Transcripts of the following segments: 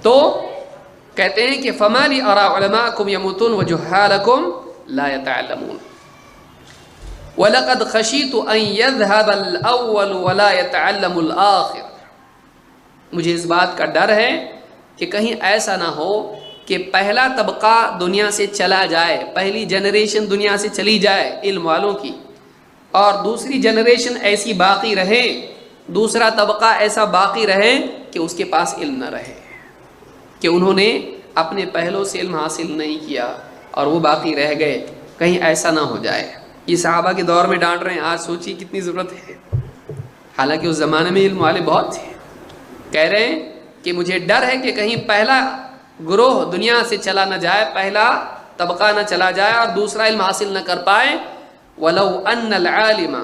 تو کہتے ہیں کہ فَمَا لِي أَرَىٰ عُلَمَاءَكُمْ يَمُوتُونَ وَجُهَّالَكُمْ لَا يَتَعَلَّمُونَ وَلَقَدْ خَشِيتُ أَن يَذْهَبَ الْأَوَّلُ وَلَا يَتَعَلَّمُ الْآخِرُ، مجھے اس بات کا ڈر ہے کہ کہیں ایسا نہ ہو کہ پہلا طبقہ دنیا سے چلا جائے، پہلی جنریشن دنیا سے چلی جائے علم والوں کی، اور دوسری جنریشن ایسی باقی رہے، دوسرا طبقہ ایسا باقی رہے کہ اس کے پاس علم نہ رہے، کہ انہوں نے اپنے پہلوں سے علم حاصل نہیں کیا اور وہ باقی رہ گئے، کہیں ایسا نہ ہو جائے۔ یہ صحابہ کے دور میں ڈانٹ رہے ہیں، آج سوچیے کتنی ضرورت ہے، حالانکہ اس زمانے میں علم والے بہت تھے۔ کہہ رہے ہیں کہ مجھے ڈر ہے کہ کہیں پہلا گروہ دنیا سے چلا نہ جائے، پہلا طبقہ نہ چلا جائے اور دوسرا علم حاصل نہ کر پائے۔ وَلَوْ أَنَّ الْعَالِمَ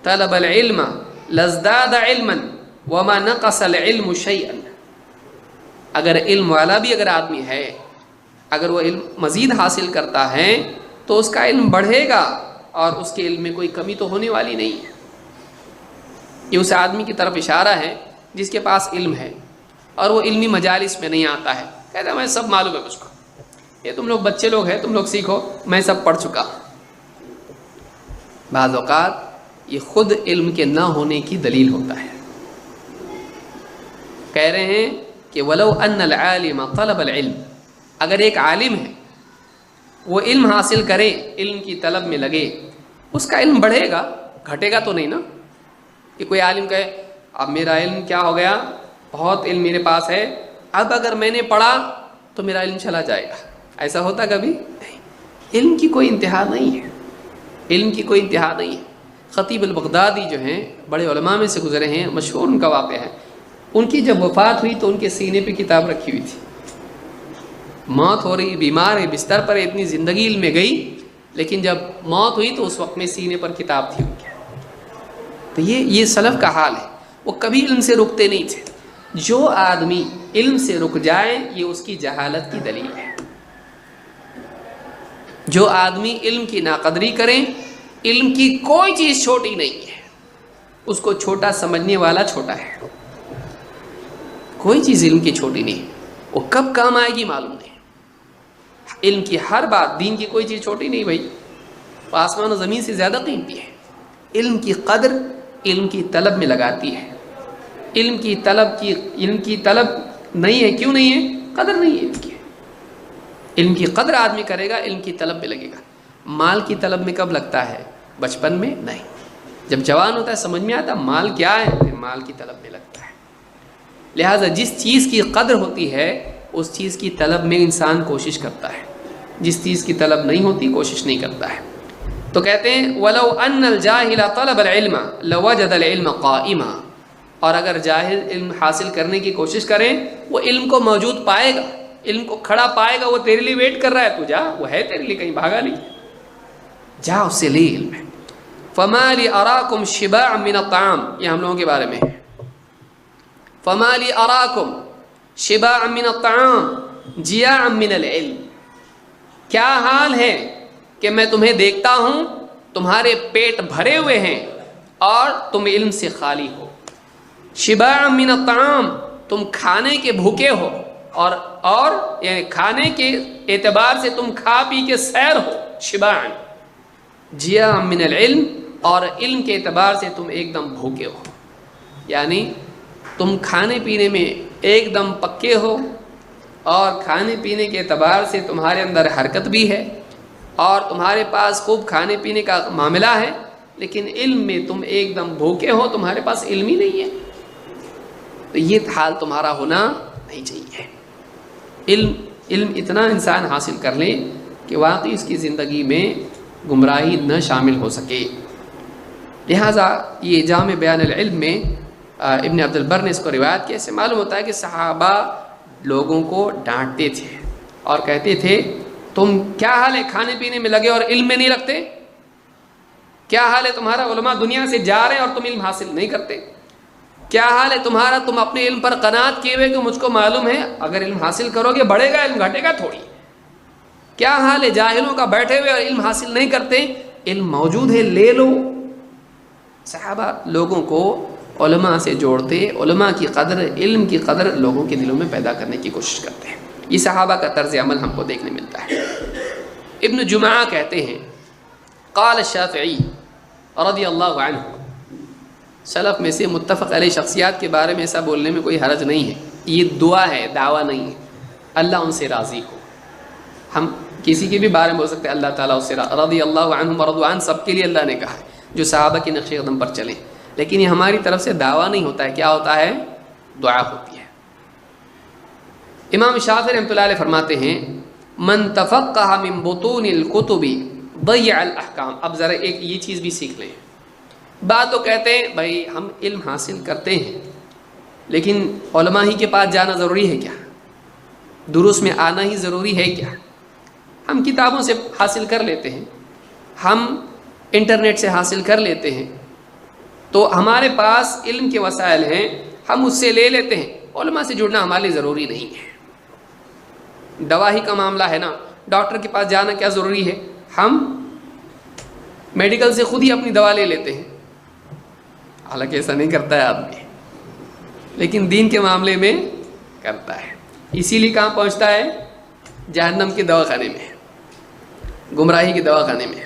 طَلَبَ الْعِلْمَ لَازْدَادَ عِلْمًا وَمَا نَقَصَ الْعِلْمُ شَيْئًا، اگر علم والا بھی اگر آدمی ہے، اگر وہ علم مزید حاصل کرتا ہے تو اس کا علم بڑھے گا اور اس کے علم میں کوئی کمی تو ہونے والی نہیں ہے۔ یہ اس آدمی کی طرف اشارہ ہے جس کے پاس علم ہے اور وہ علمی مجالس میں نہیں آتا ہے، کہتا ہے میں سب معلوم ہے مجھ کو، یہ تم لوگ بچے لوگ ہیں، تم لوگ سیکھو، میں سب پڑھ چکا۔ بعض اوقات یہ خود علم کے نہ ہونے کی دلیل ہوتا ہے۔ کہہ رہے ہیں کہ وَلَوْ أَنَّ الْعَالِمَ طَلَبَ الْعِلْمِ، اگر ایک عالم ہے وہ علم حاصل کرے، علم کی طلب میں لگے، اس کا علم بڑھے گا، گھٹے گا تو نہیں نا۔ کہ کوئی عالم کہے اب میرا علم کیا ہو گیا، بہت علم میرے پاس ہے، اب اگر میں نے پڑھا تو میرا علم چلا جائے گا، ایسا ہوتا کبھی نہیں۔ علم کی کوئی انتہا نہیں ہے، علم کی کوئی انتہا نہیں ہے۔ خطیب البغدادی جو ہیں بڑے علماء میں سے گزرے ہیں، مشہور ان کا واقعہ ہے، ان کی جب وفات ہوئی تو ان کے سینے پہ کتاب رکھی ہوئی تھی، موت ہو رہی، بیمار ہے، بستر پر، اتنی زندگی علم میں گئی، لیکن جب موت ہوئی تو اس وقت میں سینے پر کتاب تھی ان کے۔ تو یہ سلف کا حال ہے، وہ کبھی علم سے رکتے نہیں تھے۔ جو آدمی علم سے رک جائے یہ اس کی جہالت کی دلیل ہے۔ جو آدمی علم کی ناقدری کرے، علم کی کوئی چیز چھوٹی نہیں ہے، اس کو چھوٹا سمجھنے والا چھوٹا ہے۔ کوئی چیز علم کی چھوٹی نہیں، وہ کب کام آئے گی معلوم نہیں۔ علم کی ہر بات، دین کی کوئی چیز چھوٹی نہیں بھائی، آسمان و زمین سے زیادہ قیمتی ہے۔ علم کی قدر علم کی طلب میں لگاتی ہے۔ علم کی طلب نہیں ہے، کیوں نہیں ہے؟ قدر نہیں ہے علم کی۔ علم کی قدر آدمی کرے گا، علم کی طلب میں لگے گا۔ مال کی طلب میں کب لگتا ہے؟ بچپن میں نہیں، جب جوان ہوتا ہے سمجھ میں آتا مال کیا ہے، پھر مال کی طلب میں لگتا ہے۔ لہٰذا جس چیز کی قدر ہوتی ہے اس چیز کی طلب میں انسان کوشش کرتا ہے، جس چیز کی طلب نہیں ہوتی کوشش نہیں کرتا ہے۔ تو کہتے ہیں وَلَوْ أَنَّ الْجَاهِلَ طَلَبَ الْعِلْمَ لَوَجَدَ الْعِلْمَ قَائِمًا، اور اگر جاہل علم حاصل کرنے کی کوشش کرے وہ علم کو موجود پائے گا، علم کو کھڑا پائے گا، وہ تیرے لیے ویٹ کر رہا ہے، تو جا، وہ ہے تیرے لیے، کہیں بھاگا نہیں، جا اس سے لے علم ہے۔ فَمَا لِي أَرَاكُمْ شِبَاعًا مِّنَ الطَّعَامِ، یہ ہم لوگوں کے بارے میں ہے۔ فَمَا لِي أَرَاكُمْ شِبَاعًا مِّنَ الطَّعَامِ جِيَاعًا مِّنَ الْعِلْمِ، کیا حال ہے کہ میں تمہیں دیکھتا ہوں تمہارے پیٹ بھرے ہوئے ہیں اور تم علم سے خالی ہو۔ شباع من الطعام، تم کھانے کے بھوکے ہو، اور یعنی کھانے کے اعتبار سے تم کھا پی کے سیر ہو، شباع۔ جیاع من العلم، اور علم کے اعتبار سے تم ایک دم بھوکے ہو، یعنی تم کھانے پینے میں ایک دم پکے ہو، اور کھانے پینے کے اعتبار سے تمہارے اندر حرکت بھی ہے، اور تمہارے پاس خوب کھانے پینے کا معاملہ ہے، لیکن علم میں تم ایک دم بھوکے ہو، تمہارے پاس علم ہی نہیں ہے۔ تو یہ حال تمہارا ہونا نہیں چاہیے۔ علم اتنا انسان حاصل کر لے کہ واقعی اس کی زندگی میں گمراہی نہ شامل ہو سکے۔ لہٰذا یہ جامع بیان العلم میں ابن عبد البر نے اس کو روایت کیا، اس سے معلوم ہوتا ہے کہ صحابہ لوگوں کو ڈانٹتے تھے اور کہتے تھے تم کیا حال ہے، کھانے پینے میں لگے اور علم میں نہیں رکھتے؟ کیا حال ہے تمہارا، علماء دنیا سے جا رہے ہیں اور تم علم حاصل نہیں کرتے؟ کیا حال ہے تمہارا، تم اپنے علم پر قناعت کیے ہوئے کہ مجھ کو معلوم ہے اگر علم حاصل کرو گے بڑھے گا، علم گھٹے گا تھوڑی؟ کیا حال ہے جاہلوں کا، بیٹھے ہوئے اور علم حاصل نہیں کرتے؟ علم موجود ہے، لے لو۔ صحابہ لوگوں کو علماء سے جوڑتے، علماء کی قدر، علم کی قدر لوگوں کے دلوں میں پیدا کرنے کی کوشش کرتے ہیں۔ یہ صحابہ کا طرز عمل ہم کو دیکھنے ملتا ہے۔ ابن جمعہ کہتے ہیں قال الشافعی رضی اللہ عنہ، سلف میں سے متفق علیہ شخصیات کے بارے میں ایسا بولنے میں کوئی حرج نہیں ہے، یہ دعا ہے، دعویٰ نہیں ہے، اللہ ان سے راضی ہو۔ ہم کسی کے بھی بارے میں بول سکتے ہیں اللہ تعالیٰ اس سے رضی اللہ عنہم ورضوا عنہ، سب کے لیے اللہ نے کہا ہے جو صحابہ کے نقش قدم پر چلیں، لیکن یہ ہماری طرف سے دعویٰ نہیں ہوتا ہے، کیا ہوتا ہے؟ دعا ہوتی ہے۔ امام شافعی رحمۃ اللہ علیہ فرماتے ہیں من تفقہ من بطون الکتب ضیع الاحکام۔ اب ذرا ایک یہ چیز بھی سیکھ لیں، بعد تو کہتے ہیں بھائی ہم علم حاصل کرتے ہیں لیکن علماء ہی کے پاس جانا ضروری ہے کیا؟ دروس میں آنا ہی ضروری ہے کیا؟ ہم کتابوں سے حاصل کر لیتے ہیں، ہم انٹرنیٹ سے حاصل کر لیتے ہیں، تو ہمارے پاس علم کے وسائل ہیں، ہم اس سے لے لیتے ہیں، علماء سے جڑنا ہمارے لیے ضروری نہیں ہے۔ دوا ہی کا معاملہ ہے نا، ڈاکٹر کے پاس جانا کیا ضروری ہے؟ ہم میڈیکل سے خود ہی اپنی دوا لے لیتے ہیں، حالانکہ ایسا نہیں کرتا ہے آدمی، لیکن دین کے معاملے میں کرتا ہے، اسی لیے کہاں پہنچتا ہے؟ جہنم کے دواخانے میں، گمراہی کے دواخانے میں۔